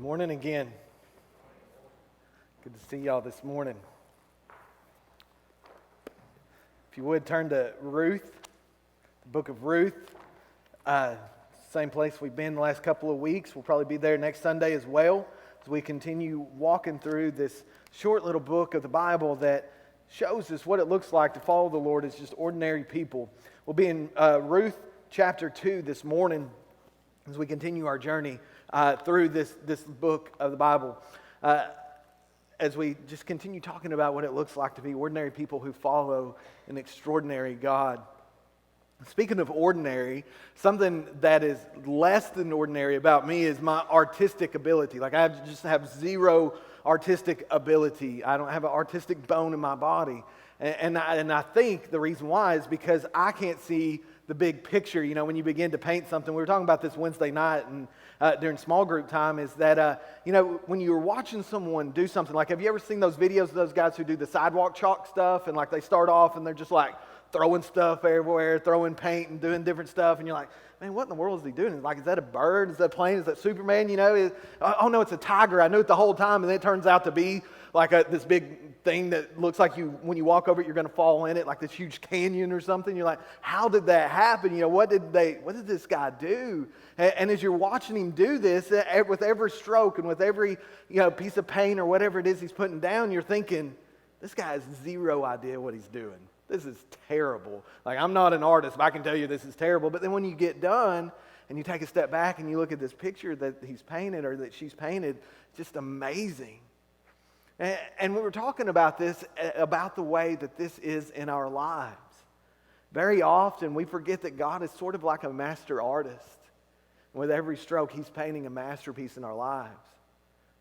Morning again. Good to see y'all this morning. If you would turn to Ruth, the book of Ruth. Same place we've been the last couple of weeks. We'll probably be there next Sunday as well as we continue walking through this short little book of the Bible that shows us what it looks like to follow the Lord as just ordinary people. We'll be in Ruth chapter 2 this morning as we continue our journey through this book of the Bible. As we just continue talking about what it looks like to be ordinary people who follow an extraordinary God. Speaking of ordinary, something that is less than ordinary about me is my artistic ability. Like I just have zero artistic ability. I don't have an artistic bone in my body. And I think the reason why is because I can't see the big picture. You know, when you begin to paint something, we were talking about this Wednesday night and during small group time, is that, when you're watching someone do something, like have you ever seen those videos of those guys who do the sidewalk chalk stuff and like they start off and they're just like throwing stuff everywhere, throwing paint and doing different stuff, and you're like, man, what in the world is he doing? Like, is that a bird? Is that a plane? Is that Superman? Oh no, it's a tiger. I knew it the whole time, and then it turns out to be like this big thing that looks like when you walk over it, you're going to fall in it, like this huge canyon or something. You're like, how did that happen? What did this guy do? And as you're watching him do this, with every stroke and with every piece of paint or whatever it is he's putting down, you're thinking, this guy has zero idea what he's doing. This is terrible. Like, I'm not an artist, but I can tell you this is terrible. But then when you get done and you take a step back and you look at this picture that he's painted or that she's painted, it's just amazing. And we were talking about this, about the way that this is in our lives. Very often we forget that God is sort of like a master artist. With every stroke, he's painting a masterpiece in our lives.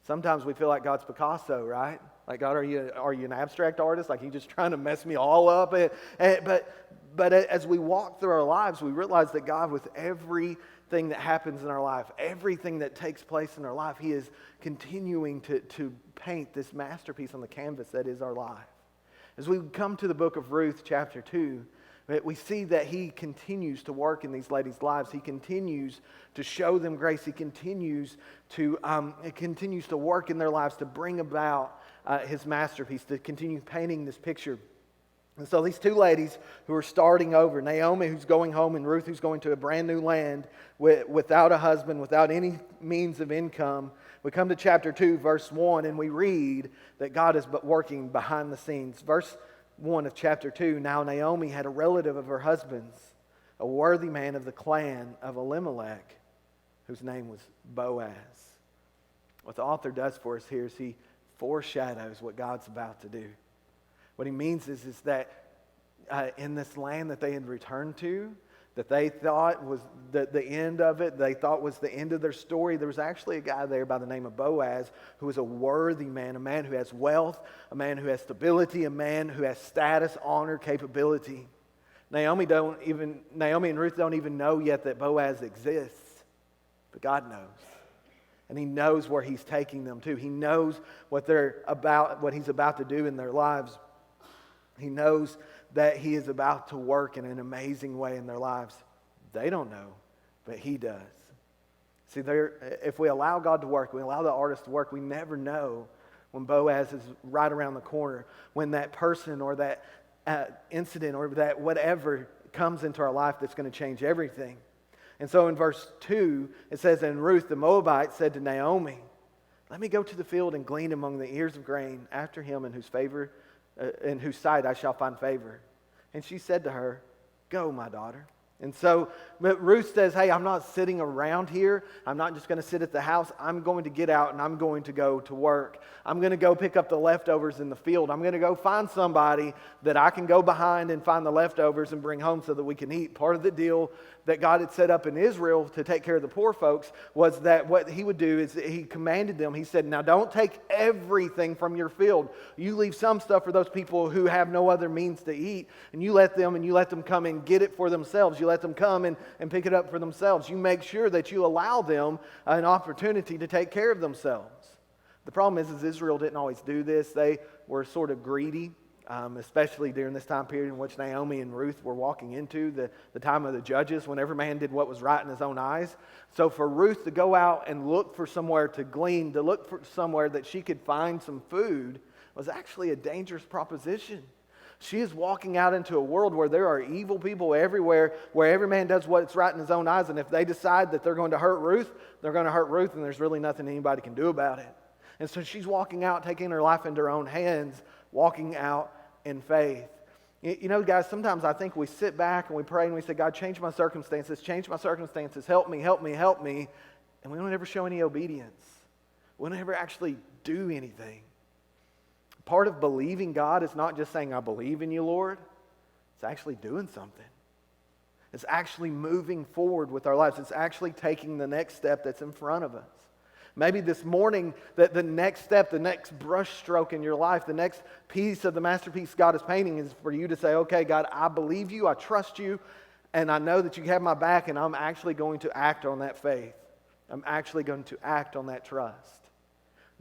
Sometimes we feel like God's Picasso, right? Like, God, are you an abstract artist? Like, you just trying to mess me all up? But as we walk through our lives, we realize that God, with everything that happens in our life, everything that takes place in our life, he is continuing to paint this masterpiece on the canvas that is our life. As we come to the book of Ruth, chapter 2, we see that he continues to work in these ladies' lives. He continues to show them grace. He continues to work in their lives to bring about his masterpiece, to continue painting this picture. And so these two ladies who are starting over, Naomi who's going home and Ruth who's going to a brand new land without a husband, without any means of income, we come to chapter 2, verse 1, and we read that God is working behind the scenes. Verse 1 of chapter 2, now Naomi had a relative of her husband's, a worthy man of the clan of Elimelech, whose name was Boaz. What the author does for us here is he foreshadows what God's about to do. What he means is that in this land that they had returned to, that they thought was the end of it, they thought was the end of their story, there was actually a guy there by the name of Boaz who was a worthy man, a man who has wealth, a man who has stability, a man who has status, honor, capability. Naomi and Ruth don't even know yet that Boaz exists, but God knows. And he knows where he's taking them to. He knows what he's about to do in their lives. He knows that he is about to work in an amazing way in their lives. They don't know, but he does. See, if we allow God to work, we allow the artist to work, we never know when Boaz is right around the corner, when that person or that incident or that whatever comes into our life that's going to change everything. And so in verse 2, it says, and Ruth the Moabite said to Naomi, let me go to the field and glean among the ears of grain after him in whose sight I shall find favor. And she said to her, go, my daughter. And so Ruth says, hey, I'm not sitting around here. I'm not just going to sit at the house. I'm going to get out and I'm going to go to work. I'm going to go pick up the leftovers in the field. I'm going to go find somebody that I can go behind and find the leftovers and bring home so that we can eat. Part of the deal that God had set up in Israel to take care of the poor folks was that what he would do is he commanded them. He said, now don't take everything from your field. You leave some stuff for those people who have no other means to eat, and you let them come and get it for themselves. You let them come and pick it up for themselves. You make sure that you allow them an opportunity to take care of themselves. The problem is Israel didn't always do this. They were sort of greedy. especially during this time period in which Naomi and Ruth were walking into, the time of the judges, when every man did what was right in his own eyes. So for Ruth to go out and look for somewhere to glean, to look for somewhere that she could find some food, was actually a dangerous proposition. She is walking out into a world where there are evil people everywhere, where every man does what's right in his own eyes, and if they decide that they're going to hurt Ruth, they're going to hurt Ruth, and there's really nothing anybody can do about it. And so she's walking out, taking her life into her own hands, walking out in faith. You know, guys, sometimes I think we sit back and we pray and we say, God, change my circumstances, help me, help me, help me. And we don't ever show any obedience. We don't ever actually do anything. Part of believing God is not just saying, I believe in you, Lord. It's actually doing something. It's actually moving forward with our lives. It's actually taking the next step that's in front of us. Maybe this morning, that the next step, the next brush stroke in your life, the next piece of the masterpiece God is painting is for you to say, okay, God, I believe you, I trust you, and I know that you have my back, and I'm actually going to act on that faith. I'm actually going to act on that trust.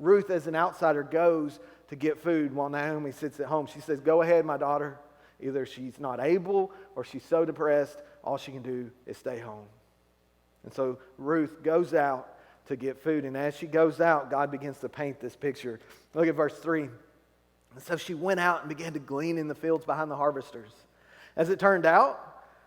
Ruth, as an outsider, goes to get food while Naomi sits at home. She says, go ahead, my daughter. Either she's not able or she's so depressed, all she can do is stay home. And so Ruth goes out to get food. And as she goes out, God begins to paint this picture. Look at verse 3. And so she went out and began to glean in the fields behind the harvesters. As it turned out,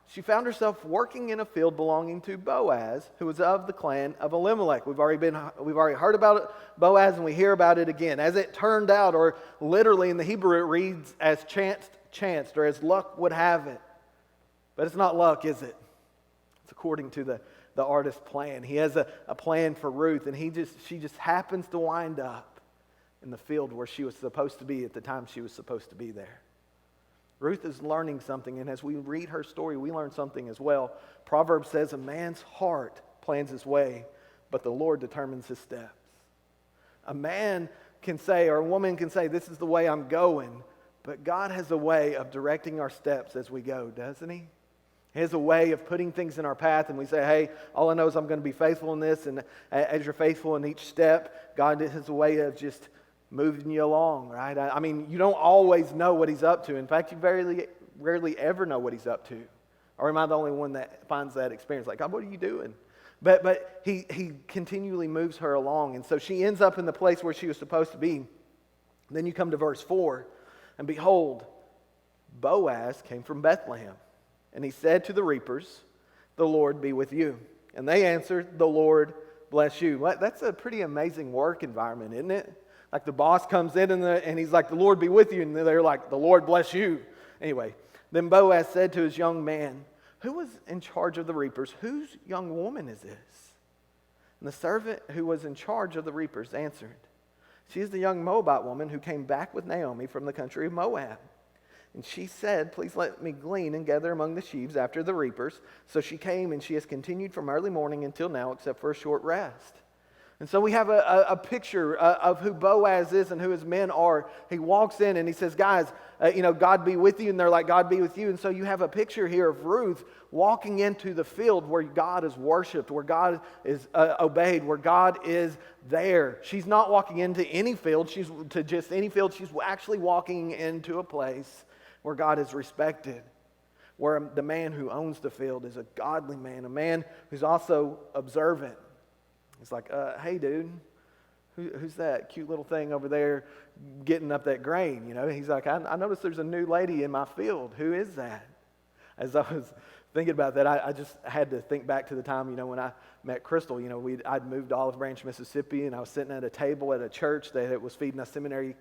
she found herself working in a field belonging to Boaz, who was of the clan of Elimelech. We've already heard about it, Boaz, and we hear about it again. As it turned out, or literally in the Hebrew, it reads as chanced, or as luck would have it. But it's not luck, is it? It's according to the artist's plan. He has a plan for Ruth, and she just happens to wind up in the field where she was supposed to be at the time she was supposed to be there. Ruth is learning something, and as we read her story, we learn something as well. Proverbs says, a man's heart plans his way, but the Lord determines his steps. A man can say, or a woman can say, this is the way I'm going, but God has a way of directing our steps as we go, doesn't he? He has a way of putting things in our path, and we say, hey, all I know is I'm going to be faithful in this, and as you're faithful in each step, God has a way of just moving you along, right? I mean, you don't always know what he's up to. In fact, you very rarely ever know what he's up to. Or am I the only one that finds that experience? Like, God, what are you doing? But he continually moves her along, and so she ends up in the place where she was supposed to be. Then you come to verse 4, and behold, Boaz came from Bethlehem. And he said to the reapers, the Lord be with you. And they answered, the Lord bless you. Well, that's a pretty amazing work environment, isn't it? Like the boss comes in and he's like, the Lord be with you. And they're like, the Lord bless you. Anyway, then Boaz said to his young man, who was in charge of the reapers? Whose young woman is this? And the servant who was in charge of the reapers answered, she is the young Moabite woman who came back with Naomi from the country of Moab. And she said, please let me glean and gather among the sheaves after the reapers. So she came, and she has continued from early morning until now, except for a short rest. And so we have a picture of who Boaz is and who his men are. He walks in and he says, guys, God be with you. And they're like, God be with you. And so you have a picture here of Ruth walking into the field where God is worshiped, where God is obeyed, where God is there. She's not walking into any field. She's actually walking into a place where God is respected, where the man who owns the field is a godly man, a man who's also observant. It's like, hey, dude, who's that cute little thing over there getting up that grain? He's like, I noticed there's a new lady in my field. Who is that? As I was thinking about that, I just had to think back to the time, when I met Crystal. I'd moved to Olive Branch, Mississippi, and I was sitting at a table at a church that was feeding us seminary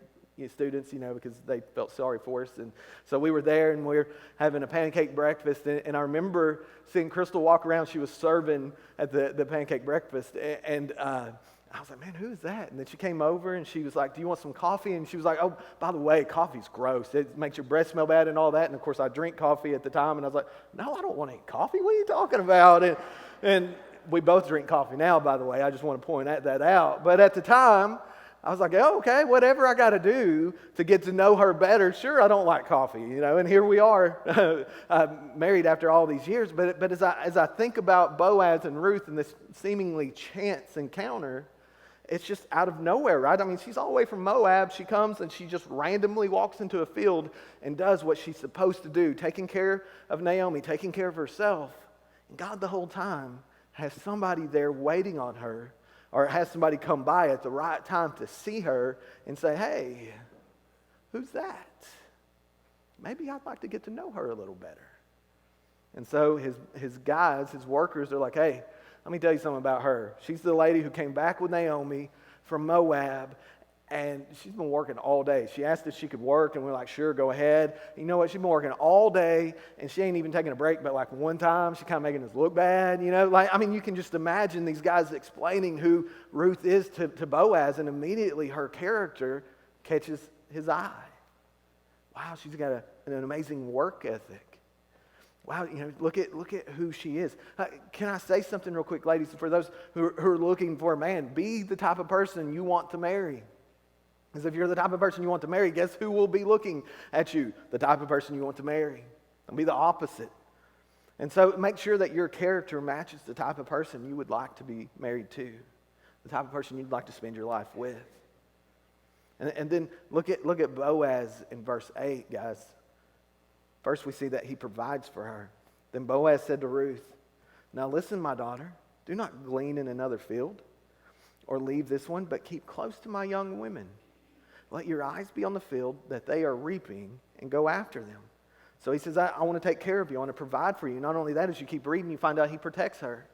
students, because they felt sorry for us. And so we were there, and we were having a pancake breakfast. And I remember seeing Crystal walk around. She was serving at the pancake breakfast. And I was like, man, who is that? And then she came over, and she was like, do you want some coffee? And she was like, oh, by the way, coffee's gross. It makes your breath smell bad and all that. And, of course, I drink coffee at the time. And I was like, no, I don't want any coffee. What are you talking about? And we both drink coffee now, by the way. I just want to point that out. But at the time, I was like, oh, okay, whatever I got to do to get to know her better. Sure, I don't like coffee, and here we are, married after all these years. But as I think about Boaz and Ruth and this seemingly chance encounter, it's just out of nowhere, right? I mean, she's all the way from Moab. She comes and she just randomly walks into a field and does what she's supposed to do, taking care of Naomi, taking care of herself. And God the whole time has somebody there waiting on her, or has somebody come by at the right time to see her and say, hey, who's that? Maybe I'd like to get to know her a little better. And so his guys, his workers, are like, hey, let me tell you something about her. She's the lady who came back with Naomi from Moab, and she's been working all day. She asked if she could work, and we're like, sure, go ahead. You know what? She's been working all day, and she ain't even taking a break, but like one time, she kind of making us look bad, you know? Like, I mean, you can just imagine these guys explaining who Ruth is to Boaz, and immediately her character catches his eye. Wow, she's got an amazing work ethic. Wow, you know, look at who she is. Can I say something real quick, ladies? For those who are looking for a man, be the type of person you want to marry. Because if you're the type of person you want to marry, guess who will be looking at you? The type of person you want to marry. Don't be the opposite. And so make sure that your character matches the type of person you would like to be married to, the type of person you'd like to spend your life with. And then look at Boaz in verse 8, guys. First, we see that he provides for her. Then Boaz said to Ruth, now listen, my daughter, do not glean in another field or leave this one, but keep close to my young women. Let your eyes be on the field that they are reaping and go after them. So he says, I want to take care of you. I want to provide for you. Not only that, as you keep reading, you find out he protects her.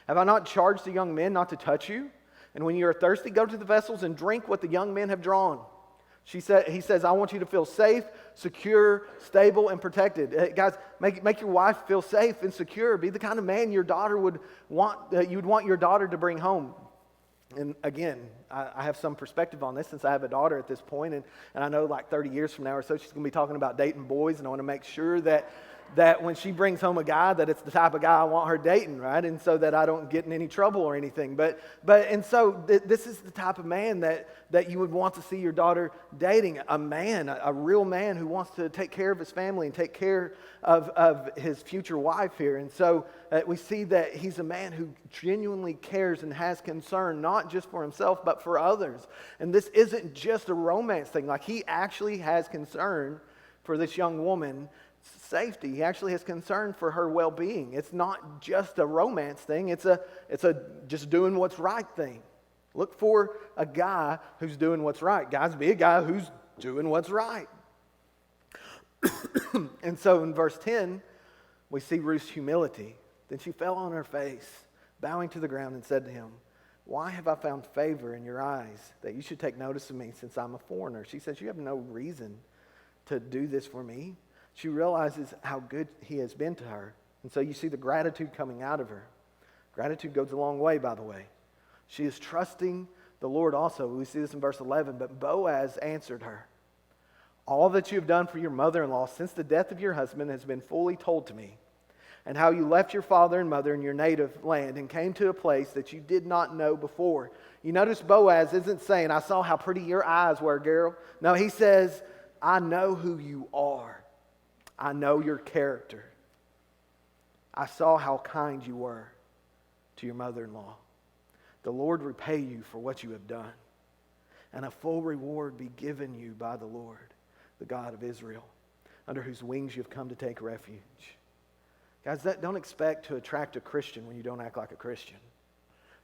Have I not charged the young men not to touch you? And when you are thirsty, go to the vessels and drink what the young men have drawn. He says, I want you to feel safe, secure, stable, and protected. Guys, make your wife feel safe and secure. Be the kind of man your daughter would want, you'd want your daughter to bring home. And again, I have some perspective on this since I have a daughter at this point, and I know like 30 years from now or so, she's going to be talking about dating boys, and I want to make sure that when she brings home a guy, that it's the type of guy I want her dating, right? And so that I don't get in any trouble or anything. This is the type of man that you would want to see your daughter dating, a man, a real man who wants to take care of his family and take care of his future wife here. And so we see that he's a man who genuinely cares and has concern, not just for himself, but for others. And this isn't just a romance thing. Like, he actually has concern for this young woman's safety. He actually has concern for her well-being. It's not just a romance thing. It's a just doing what's right thing. Look for a guy who's doing what's right. Guys, be a guy who's doing what's right. And so in verse 10, we see Ruth's humility. Then she fell on her face, bowing to the ground, and said to him, why have I found favor in your eyes that you should take notice of me since I'm a foreigner? She says, you have no reason to do this for me. She realizes how good he has been to her. And so you see the gratitude coming out of her. Gratitude goes a long way, by the way. She is trusting the Lord also. We see this in verse 11. But Boaz answered her, all that you have done for your mother-in-law since the death of your husband has been fully told to me, and how you left your father and mother in your native land and came to a place that you did not know before. You notice Boaz isn't saying, I saw how pretty your eyes were, girl. No, he says, I know who you are. I know your character. I saw how kind you were to your mother-in-law. The Lord repay you for what you have done, and a full reward be given you by the Lord, the God of Israel, under whose wings you have come to take refuge. Guys, don't expect to attract a Christian when you don't act like a Christian.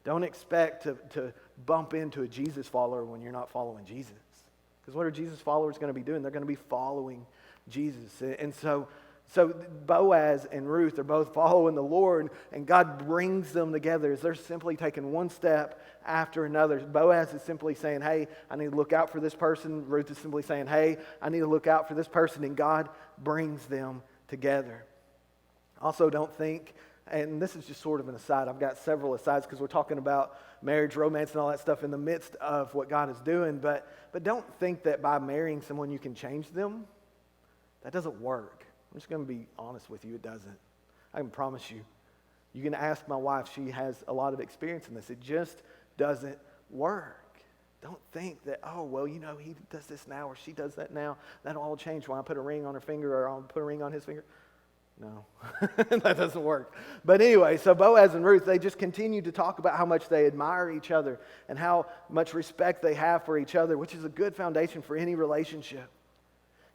Don't expect to bump into a Jesus follower when you're not following Jesus. Because what are Jesus followers going to be doing? They're going to be following Jesus. And so Boaz and Ruth are both following the Lord, and God brings them together as they're simply taking one step after another. Boaz is simply saying, hey, I need to look out for this person. Ruth is simply saying, hey, I need to look out for this person, and God brings them together. Also, don't think, and this is just sort of an aside, I've got several asides because we're talking about marriage, romance, and all that stuff in the midst of what God is doing, but don't think that by marrying someone you can change them. That doesn't work. I'm just going to be honest with you, it doesn't. I can promise you. You can ask my wife, she has a lot of experience in this. It just doesn't work. Don't think that, oh, well, you know, he does this now or she does that now. That'll all change when I put a ring on her finger or I'll put a ring on his finger. No, that doesn't work. But anyway, so Boaz and Ruth, they just continue to talk about how much they admire each other and how much respect they have for each other, which is a good foundation for any relationship.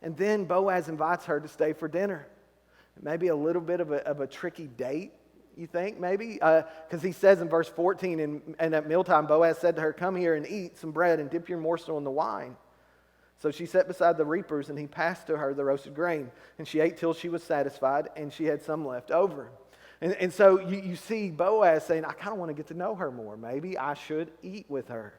And then Boaz invites her to stay for dinner. Maybe a little bit of a tricky date, you think, maybe? Because he says in verse 14, and at mealtime, Boaz said to her, "Come here and eat some bread and dip your morsel in the wine." So she sat beside the reapers, and he passed to her the roasted grain. And she ate till she was satisfied, and she had some left over. And so you see Boaz saying, I kind of want to get to know her more. Maybe I should eat with her.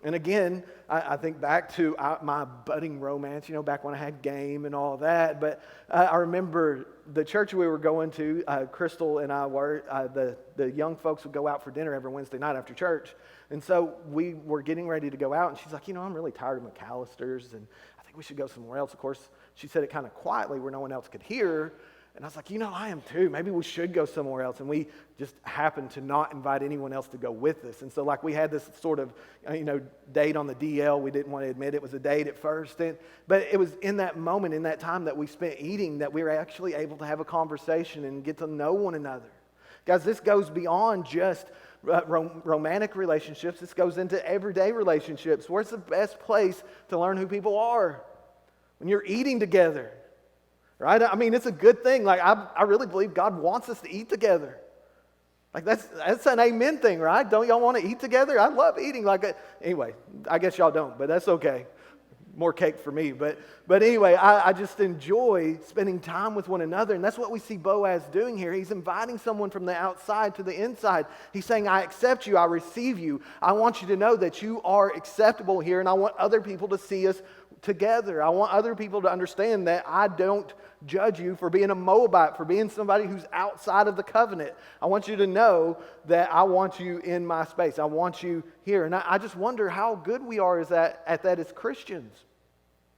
And again, I think back to my budding romance, back when I had game and all that. But I remember the church we were going to, Crystal and I were, the young folks would go out for dinner every Wednesday night after church. And so we were getting ready to go out, and she's like, I'm really tired of McAllister's, and I think we should go somewhere else. Of course, she said it kind of quietly where no one else could hear. And I was like, I am too. Maybe we should go somewhere else. And we just happened to not invite anyone else to go with us. And so we had this sort of, date on the DL. We didn't want to admit it was a date at first. But it was in that moment, in that time that we spent eating, that we were actually able to have a conversation and get to know one another. Guys, this goes beyond just romantic relationships. This goes into everyday relationships. Where's the best place to learn who people are? When you're eating together. Right? I mean, it's a good thing. I really believe God wants us to eat together. That's an amen thing, right? Don't y'all want to eat together? I love eating anyway, I guess y'all don't, but that's okay. More cake for me. But anyway, I just enjoy spending time with one another. And that's what we see Boaz doing here. He's inviting someone from the outside to the inside. He's saying, I accept you. I receive you. I want you to know that you are acceptable here. And I want other people to see us together. I want other people to understand that I don't judge you for being a Moabite, for being somebody who's outside of the covenant. I want you to know that I want you in my space. I want you here. And I just wonder how good we are at that as Christians.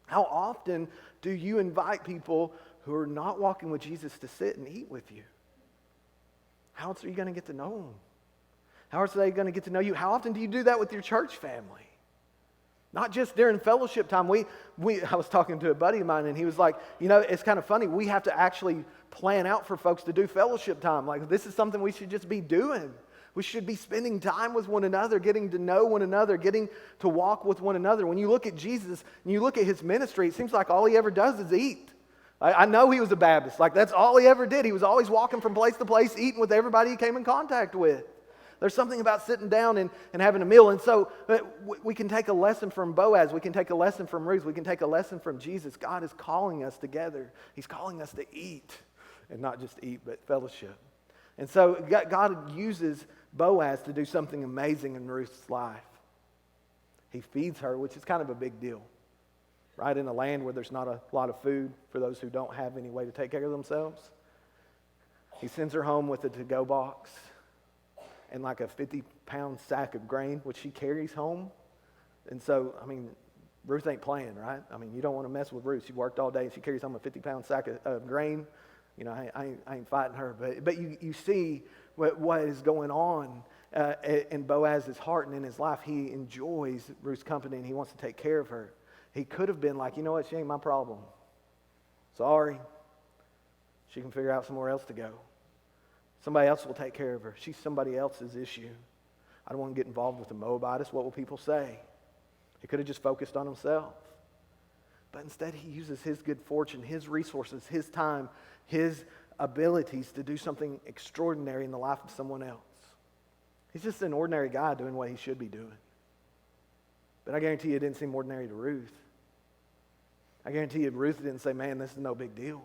How often do you invite people who are not walking with Jesus to sit and eat with you? How else are you going to get to know them? How else are they going to get to know you? How often do you do that with your church family? Not just during fellowship time. I was talking to a buddy of mine, and he was like, it's kind of funny. We have to actually plan out for folks to do fellowship time. This is something we should just be doing. We should be spending time with one another, getting to know one another, getting to walk with one another. When you look at Jesus and you look at his ministry, it seems like all he ever does is eat. I know he was a Baptist. That's all he ever did. He was always walking from place to place, eating with everybody he came in contact with. There's something about sitting down and having a meal. And so we can take a lesson from Boaz. We can take a lesson from Ruth. We can take a lesson from Jesus. God is calling us together. He's calling us to eat. And not just eat, but fellowship. And so God uses Boaz to do something amazing in Ruth's life. He feeds her, which is kind of a big deal. Right? In a land where there's not a lot of food for those who don't have any way to take care of themselves. He sends her home with a to-go box and a 50-pound sack of grain, which she carries home. And so, Ruth ain't playing, right? You don't want to mess with Ruth. She worked all day, and she carries home a 50-pound sack of grain. I ain't fighting her. But you see what is going on in Boaz's heart and in his life. He enjoys Ruth's company, and he wants to take care of her. He could have been like, you know what, she ain't my problem. Sorry. She can figure out somewhere else to go. Somebody else will take care of her. She's somebody else's issue. I don't want to get involved with the Moabites. What will people say? He could have just focused on himself. But instead, he uses his good fortune, his resources, his time, his abilities to do something extraordinary in the life of someone else. He's just an ordinary guy doing what he should be doing. But I guarantee you it didn't seem ordinary to Ruth. I guarantee you Ruth didn't say, man, this is no big deal.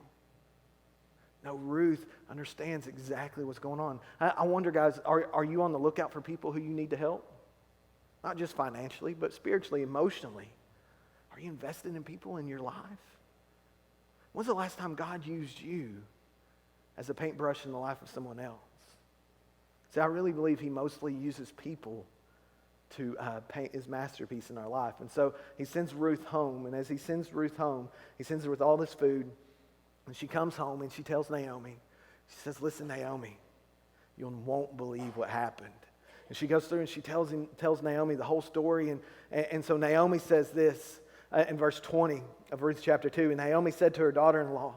No, Ruth understands exactly what's going on. I wonder, guys, are you on the lookout for people who you need to help? Not just financially, but spiritually, emotionally. Are you invested in people in your life? When's the last time God used you as a paintbrush in the life of someone else? See, I really believe he mostly uses people to paint his masterpiece in our life. And so he sends Ruth home, and as he sends Ruth home, he sends her with all this food. And she comes home and she tells Naomi, she says, listen, Naomi, you won't believe what happened. And she goes through and she tells Naomi the whole story. And so Naomi says this in verse 20 of Ruth chapter 2. And Naomi said to her daughter-in-law,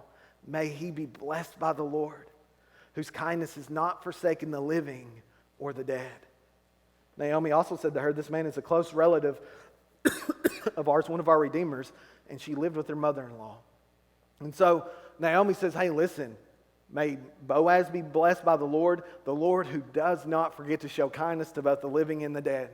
May he be blessed by the Lord, whose kindness has not forsaken the living or the dead. Naomi also said to her, this man is a close relative of ours, one of our redeemers, and she lived with her mother-in-law. And so Naomi says, hey, listen, may Boaz be blessed by the Lord who does not forget to show kindness to both the living and the dead.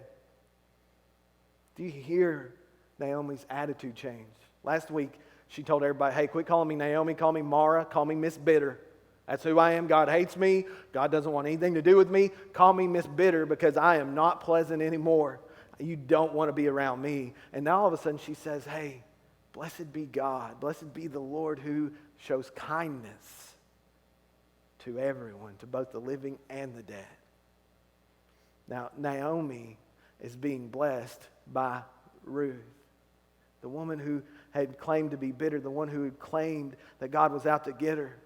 Do you hear Naomi's attitude change? Last week, she told everybody, hey, quit calling me Naomi, call me Mara, call me Miss Bitter. That's who I am. God hates me. God doesn't want anything to do with me. Call me Miss Bitter because I am not pleasant anymore. You don't want to be around me. And now all of a sudden she says, hey, blessed be God. Blessed be the Lord who shows kindness to everyone, to both the living and the dead. Now, Naomi is being blessed by Ruth, the woman who had claimed to be bitter, the one who had claimed that God was out to get her.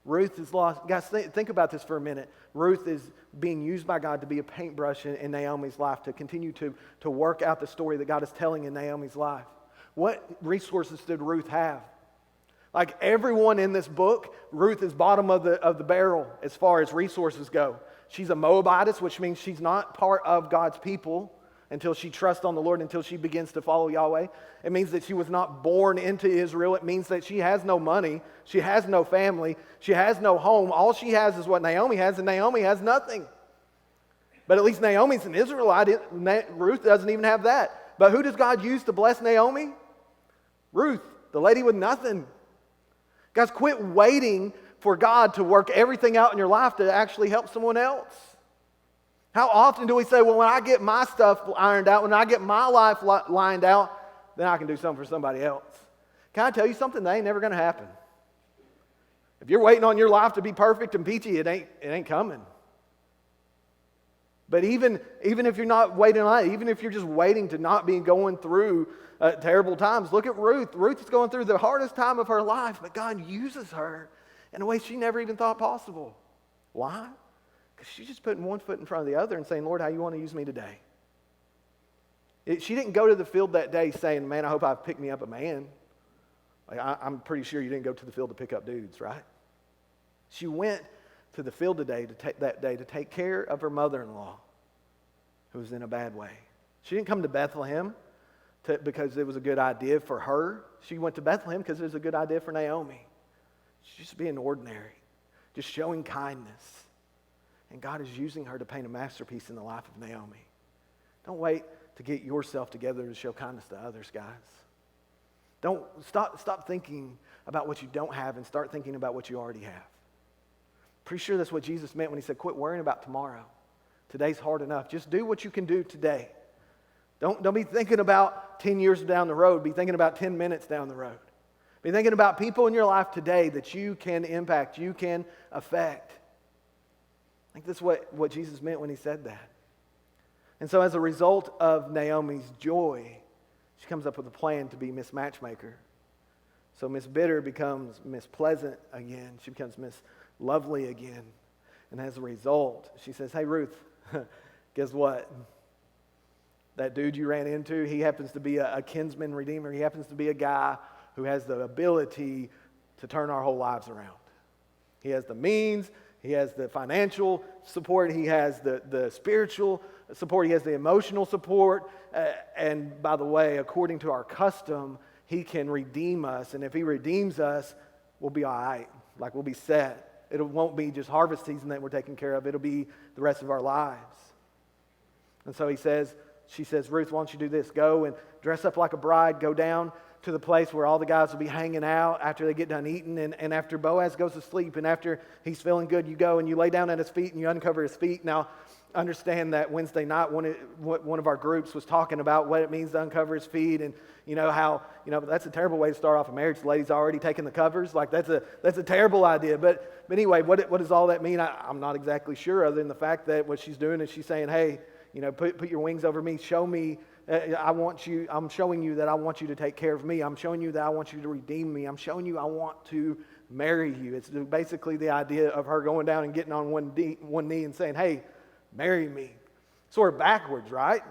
Ruth is lost. Guys, think about this for a minute. Ruth is being used by God to be a paintbrush in Naomi's life, to continue to work out the story that God is telling in Naomi's life. What resources did Ruth have? Like everyone in this book, Ruth is bottom of the barrel as far as resources go. She's a Moabitess, which means she's not part of God's people until she trusts on the Lord, until she begins to follow Yahweh. It means that she was not born into Israel. It means that she has no money. She has no family. She has no home. All she has is what Naomi has, and Naomi has nothing. But at least Naomi's an Israelite. Ruth doesn't even have that. But who does God use to bless Naomi? Ruth, the lady with nothing. Guys, quit waiting for God to work everything out in your life to actually help someone else. How often do we say, well, when I get my stuff ironed out, when I get my life lined out, then I can do something for somebody else? Can I tell you something? That ain't never going to happen. If you're waiting on your life to be perfect and peachy, it ain't coming. But even if you're not waiting on it, even if you're just waiting to not be going through terrible times, look at Ruth. Ruth is going through the hardest time of her life, but God uses her in a way she never even thought possible. Why? Because she's just putting one foot in front of the other and saying, Lord, how you want to use me today? She didn't go to the field that day saying, man, I hope I pick me up a man. Like, I'm pretty sure you didn't go to the field to pick up dudes, right? She went to the field that day to take care of her mother-in-law who was in a bad way. She didn't come to Bethlehem because it was a good idea for her. She went to Bethlehem because it was a good idea for Naomi. She's just being ordinary, just showing kindness. And God is using her to paint a masterpiece in the life of Naomi. Don't wait to get yourself together to show kindness to others, guys. Don't stop thinking about what you don't have and start thinking about what you already have. Pretty sure that's what Jesus meant when he said, quit worrying about tomorrow. Today's hard enough. Just do what you can do today. Don't be thinking about 10 years down the road. Be thinking about 10 minutes down the road. Be thinking about people in your life today that you can impact, you can affect. I think that's what Jesus meant when he said that. And so as a result of Naomi's joy, she comes up with a plan to be Miss Matchmaker. So Miss Bitter becomes Miss Pleasant again. She becomes Miss Lovely again. And as a result, she says, hey, Ruth, guess what? That dude you ran into, he happens to be a kinsman redeemer. He happens to be a guy who has the ability to turn our whole lives around. He has the means. He has the financial support. He has the spiritual support. He has the emotional support. And by the way, according to our custom, he can redeem us. And if he redeems us, we'll be all right. Like, we'll be set. It won't be just harvest season that we're taking care of. It'll be the rest of our lives. And so she says, Ruth, why don't you do this? Go and dress up like a bride. Go down to the place where all the guys will be hanging out after they get done eating. And after Boaz goes to sleep and after he's feeling good, you go and you lay down at his feet and you uncover his feet. Now, understand that Wednesday night, one of our groups was talking about what it means to uncover his feet, and how that's a terrible way to start off a marriage. The lady's already taken the covers. Like, that's a terrible idea. But anyway, what does all that mean? I'm not exactly sure, other than the fact that what she's doing is she's saying, hey, put your wings over me. Show me. I'm showing you that I want you to take care of me. I'm showing you that I want you to redeem me. I'm showing you I want to marry you. It's basically the idea of her going down and getting on one knee and saying, hey, marry me. Sort of backwards, right?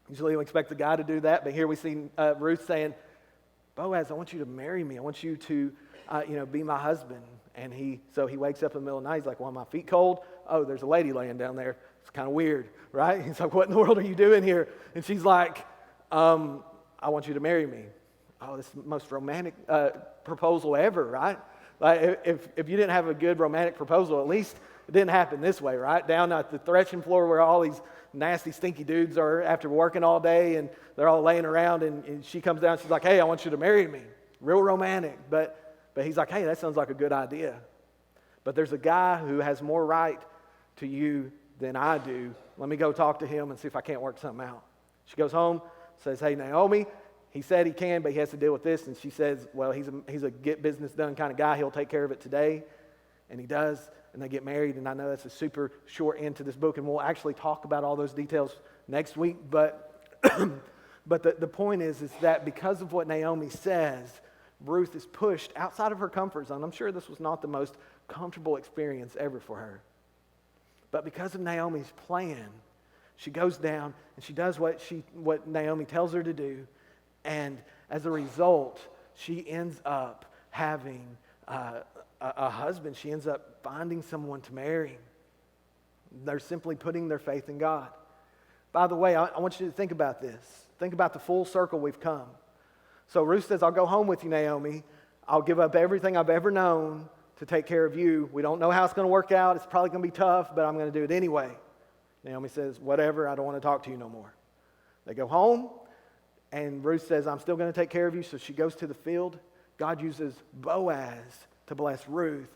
Usually we expect the guy to do that, but here we see Ruth saying, Boaz, I want you to marry me. I want you to, be my husband. And he wakes up in the middle of the night. He's like, well, are my feet cold? Oh, there's a lady laying down there. It's kind of weird, right? He's like, what in the world are you doing here? And she's like, I want you to marry me. Oh, this is the most romantic proposal ever, right? Like, if you didn't have a good romantic proposal, at least it didn't happen this way, right? Down at the threshing floor where all these nasty, stinky dudes are after working all day and they're all laying around, and she comes down, she's like, hey, I want you to marry me. Real romantic. But he's like, hey, that sounds like a good idea. But there's a guy who has more right to you than I do. Let me go talk to him and see if I can't work something out. She goes home, says, hey, Naomi, he said he can, but he has to deal with this. And she says, well, he's a get business done kind of guy. He'll take care of it today. And he does. And they get married. And I know that's a super short end to this book. And we'll actually talk about all those details next week. But the point is that because of what Naomi says, Ruth is pushed outside of her comfort zone. I'm sure this was not the most comfortable experience ever for her. But because of Naomi's plan, she goes down and she does what Naomi tells her to do. And as a result, she ends up having a husband. She ends up finding someone to marry. They're simply putting their faith in God. By the way, I want you to think about this. Think about the full circle we've come. So Ruth says, I'll go home with you, Naomi. I'll give up everything I've ever known to take care of you. We don't know how it's going to work out. It's probably going to be tough, but I'm going to do it anyway. Naomi says, whatever, I don't want to talk to you no more. They go home, and Ruth says, I'm still going to take care of you. So she goes to the field. God uses Boaz to bless Ruth.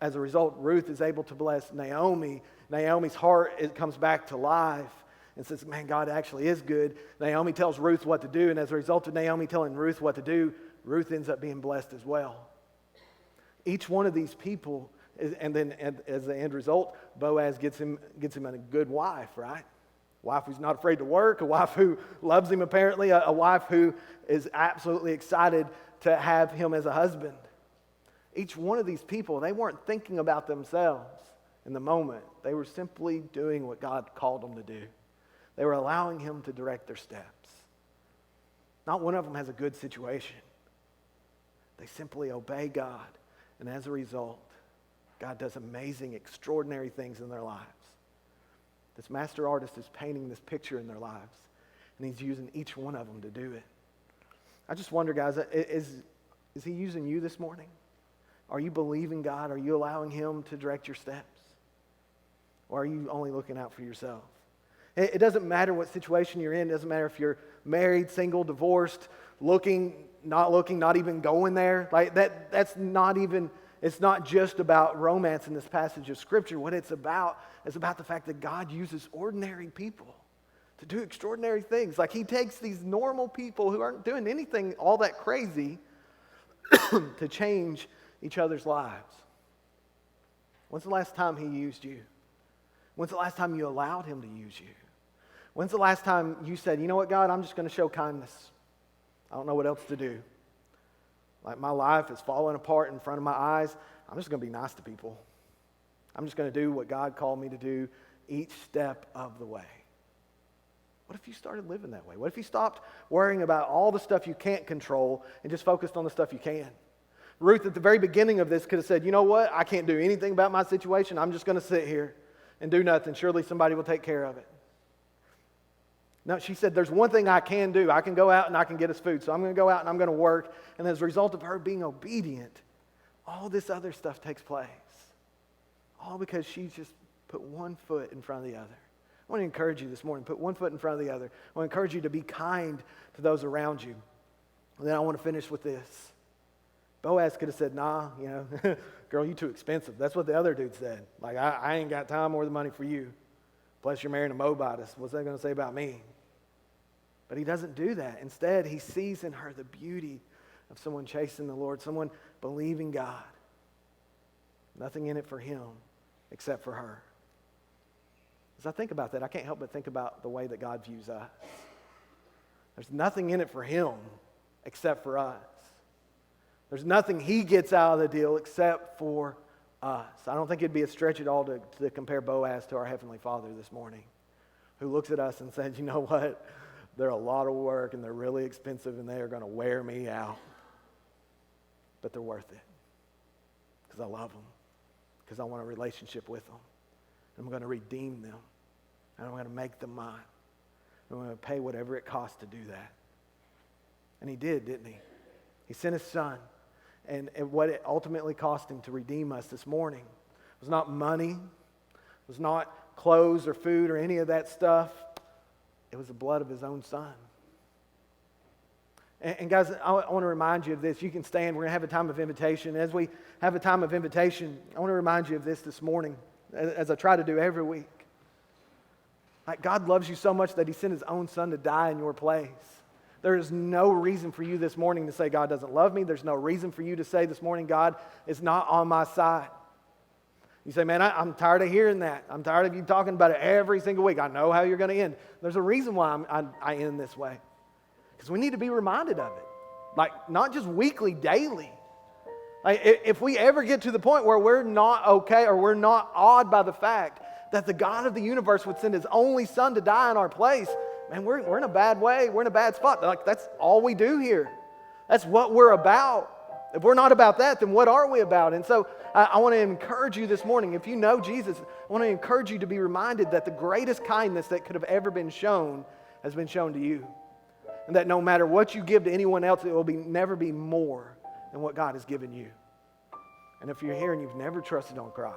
As a result, Ruth is able to bless Naomi. Naomi's heart, it comes back to life and says, man, God actually is good. Naomi tells Ruth what to do, and as a result of Naomi telling Ruth what to do, Ruth ends up being blessed as well. Each one of these people, and then as the end result, Boaz gets him a good wife, right? A wife who's not afraid to work, a wife who loves him apparently, a wife who is absolutely excited to have him as a husband. Each one of these people, they weren't thinking about themselves in the moment. They were simply doing what God called them to do. They were allowing him to direct their steps. Not one of them has a good situation. They simply obey God, and as a result, God does amazing, extraordinary things in their lives. This master artist is painting this picture in their lives, and he's using each one of them to do it. I just wonder, guys, is he using you this morning? Are you believing God? Are you allowing him to direct your steps? Or are you only looking out for yourself? It doesn't matter what situation you're in. It doesn't matter if you're married, single, divorced, looking, not even going there. Like that's not even, it's not just about romance in this passage of Scripture. What it's about is about the fact that God uses ordinary people to do extraordinary things. Like he takes these normal people who aren't doing anything all that crazy to change each other's lives. When's the last time he used you? When's the last time you allowed him to use you? When's the last time you said, you know what, God, I'm just going to show kindness. I don't know what else to do. Like my life is falling apart in front of my eyes. I'm just going to be nice to people. I'm just going to do what God called me to do each step of the way. What if you started living that way? What if you stopped worrying about all the stuff you can't control and just focused on the stuff you can? Ruth, at the very beginning of this, could have said, you know what? I can't do anything about my situation. I'm just going to sit here and do nothing. Surely somebody will take care of it. No, she said, there's one thing I can do. I can go out and I can get us food. So I'm going to go out and I'm going to work. And as a result of her being obedient, all this other stuff takes place. All because she just put one foot in front of the other. I want to encourage you this morning. Put one foot in front of the other. I want to encourage you to be kind to those around you. And then I want to finish with this. Boaz could have said, nah, girl, you too expensive. That's what the other dude said. Like, I ain't got time or the money for you. Plus, you're marrying a Moabitess. What's that going to say about me? But he doesn't do that. Instead, he sees in her the beauty of someone chasing the Lord, someone believing God. Nothing in it for him except for her. As I think about that, I can't help but think about the way that God views us. There's nothing in it for him except for us. There's nothing he gets out of the deal except for us. I don't think it'd be a stretch at all to compare Boaz to our Heavenly Father this morning, who looks at us and says, you know what? They're a lot of work and they're really expensive and they are going to wear me out. but they're worth it. Because I love them. Because I want a relationship with them. I'm going to redeem them. And I'm going to make them mine. I'm going to pay whatever it costs to do that. And he did, didn't he? He sent his son. And what it ultimately cost him to redeem us this morning was not money. It was not clothes or food or any of that stuff. It was the blood of his own son. And guys, I want to remind you of this. You can stand. We're going to have a time of invitation. As we have a time of invitation, I want to remind you of this morning, as I try to do every week. Like, God loves you so much that he sent his own son to die in your place. There is no reason for you this morning to say God doesn't love me. There's no reason for you to say this morning God is not on my side. You say, man, I'm tired of hearing that. I'm tired of you talking about it every single week. I know how you're going to end. There's a reason why I end this way. Because we need to be reminded of it. Like, not just weekly, daily. Like, if we ever get to the point where we're not okay or we're not awed by the fact that the God of the universe would send his only son to die in our place, man, we're in a bad way. We're in a bad spot. Like, that's all we do here. That's what we're about. If we're not about that, then what are we about? And so I want to encourage you this morning. If you know Jesus, I want to encourage you to be reminded that the greatest kindness that could have ever been shown has been shown to you. And that no matter what you give to anyone else, it will never be more than what God has given you. And if you're here and you've never trusted on Christ,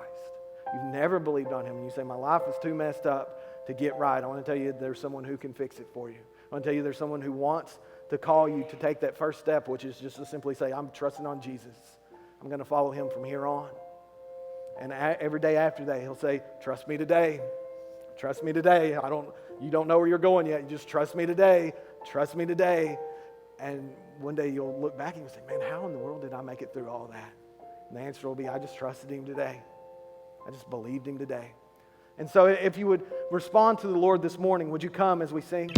you've never believed on him, and you say, my life is too messed up to get right, I want to tell you there's someone who can fix it for you. I want to tell you there's someone who wants to call you to take that first step, which is just to simply say, I'm trusting on Jesus. I'm going to follow him from here on. And every day after that, he'll say, trust me today. Trust me today. You don't know where you're going yet. You just trust me today. Trust me today. And one day you'll look back and you'll say, man, how in the world did I make it through all that? And the answer will be, I just trusted him today. I just believed him today. And so if you would respond to the Lord this morning, would you come as we sing?